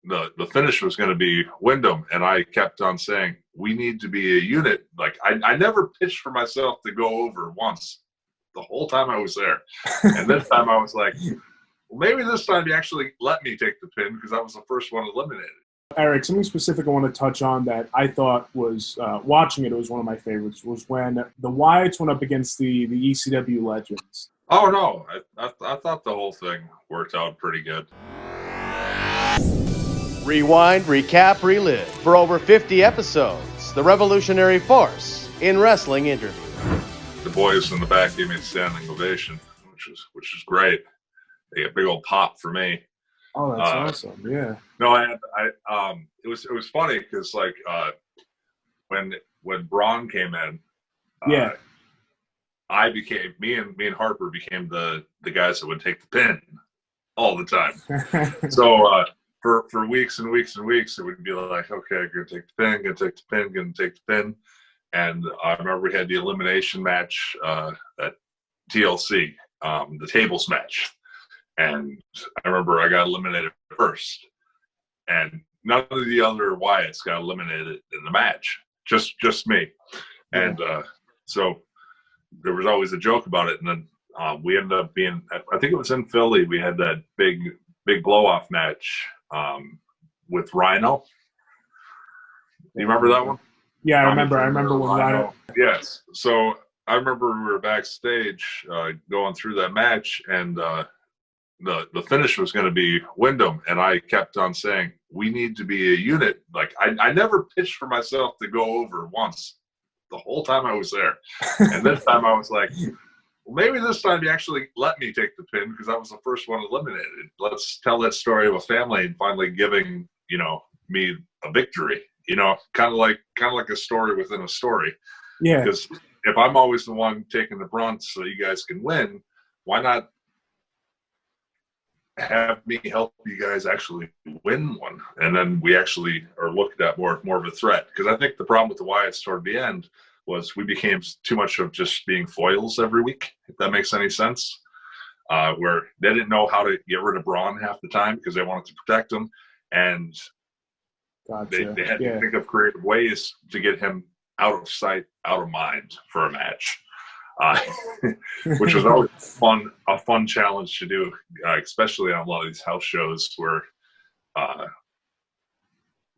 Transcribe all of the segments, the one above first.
the finish was going to be Wyndham, and I kept on saying we need to be a unit. Like I never pitched for myself to go over once the whole time I was there, and this time I was like, well, maybe this time you actually let me take the pin because I was the first one eliminated. Eric, something specific I want to touch on that I thought was, watching it was one of my favorites, was when the Wyatts went up against the ECW Legends. Oh, no. I thought the whole thing worked out pretty good. Rewind, recap, relive. For over 50 episodes, the revolutionary force in wrestling interview. The boys in the back gave me a standing ovation, which is great. They got a big old pop for me. Oh, that's awesome! Yeah. No, it was funny because like when Braun came in, yeah, me and Harper became the guys that would take the pin all the time. So for weeks and weeks and weeks, it would be like, okay, I'm gonna take the pin, gonna take the pin, gonna take the pin. And I remember we had the elimination match at TLC, the tables match. And I remember I got eliminated first. And none of the other Wyatts got eliminated in the match. Just me. Yeah. And so there was always a joke about it. And then we ended up being, I think it was in Philly, we had that big blow-off match with Rhino. Do you remember that one? Yeah, I remember when Rhino. Yes. So I remember we were backstage going through that match, and the finish was going to be Wyndham, and I kept on saying we need to be a unit. Like I never pitched for myself to go over once the whole time I was there, and this time I was like, well, maybe this time you actually let me take the pin because I was the first one eliminated. Let's tell that story of a family and finally giving me a victory. Kind of like a story within a story. Yeah. Because if I'm always the one taking the brunt so you guys can win, why not have me help you guys actually win one? And then we actually are looked at more of a threat. Because I think the problem with the Wyatts toward the end was we became too much of just being foils every week, if that makes any sense. Where they didn't know how to get rid of Braun half the time because they wanted to protect him. And gotcha. They had to think of creative ways to get him out of sight, out of mind for a match, which was always a fun challenge to do, especially on a lot of these house shows where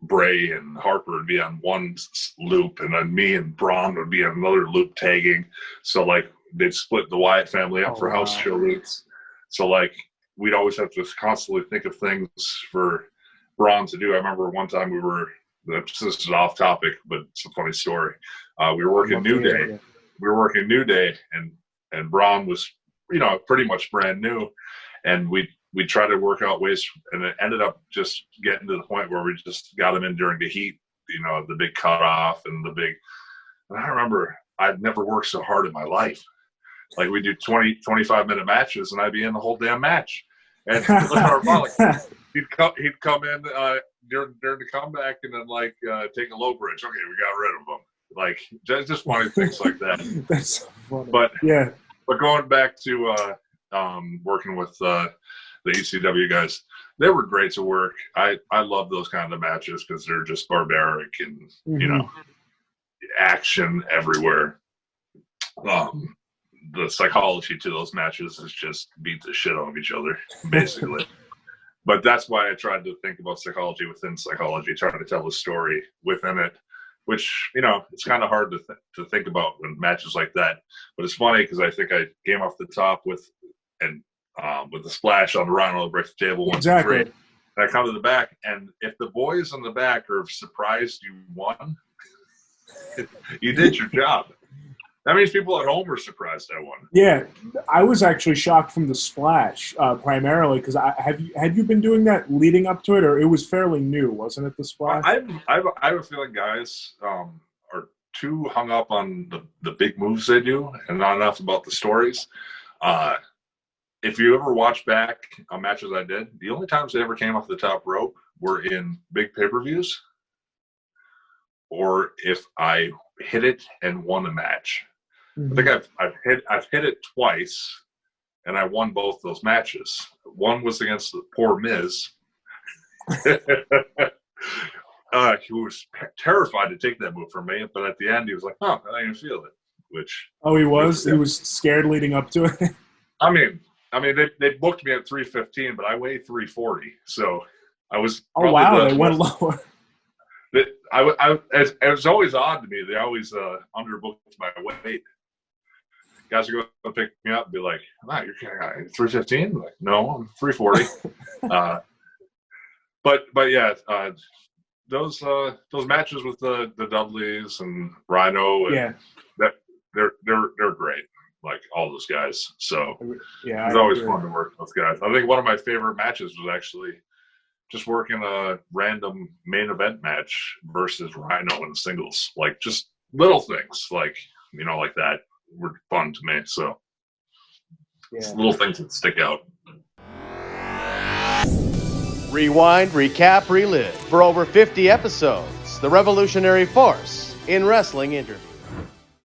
Bray and Harper would be on one loop, and then me and Braun would be on another loop tagging. So like they'd split the Wyatt family up for house show loops. So like we'd always have to constantly think of things for Braun to do. I remember one time this is off topic, but it's a funny story. We were working New Day. We were working New Day, and Braun was, pretty much brand new. And we tried to work out ways, and it ended up just getting to the point where we just got him in during the heat, the big cutoff and and I remember I'd never worked so hard in my life. Like we do 25-minute matches, and I'd be in the whole damn match. And he'd come in during the comeback and then take a low bridge. Okay, we got rid of him. Like just funny things like that. That's so funny. But yeah. But going back to working with the ECW guys, they were great to work. I love those kind of matches because they're just barbaric and action everywhere. The psychology to those matches is just beat the shit out of each other, basically. But that's why I tried to think about psychology within psychology, trying to tell a story within it, which, it's kind of hard to think about when matches like that. But it's funny because I think I came off the top with the splash on the Rhino to break the table once and three. And I come to the back, and if the boys in the back are surprised you won, you did your job. That means people at home were surprised I won. Yeah, I was actually shocked from the splash primarily because had you been doing that leading up to it, or it was fairly new, wasn't it? The splash. I have a feeling guys are too hung up on the big moves they do and not enough about the stories. If you ever watch back on matches I did, the only times they ever came off the top rope were in big pay-per-views, or if I hit it and won a match. I think I've hit it twice, and I won both those matches. One was against the poor Miz, He was terrified to take that move from me, but at the end he was like, "Oh, I didn't feel it." Which he was. He was scared leading up to it. I mean, they booked me at 315, but I weigh 340, so I was. Oh wow, they went lower. It was always odd to me. They always underbooked my weight. Guys are going to pick me up and be like, "Wow, you're 315?" Like, no, I'm 340. But yeah, those matches with the Dudleys and Rhino, and they're great. Like all those guys. So yeah, it's always fun to work with those guys. I think one of my favorite matches was actually just working a random main event match versus Rhino in singles. Like just little things like that were fun to me. So little things that stick out. Rewind, recap, relive. For over 50 episodes, the revolutionary force in wrestling interview.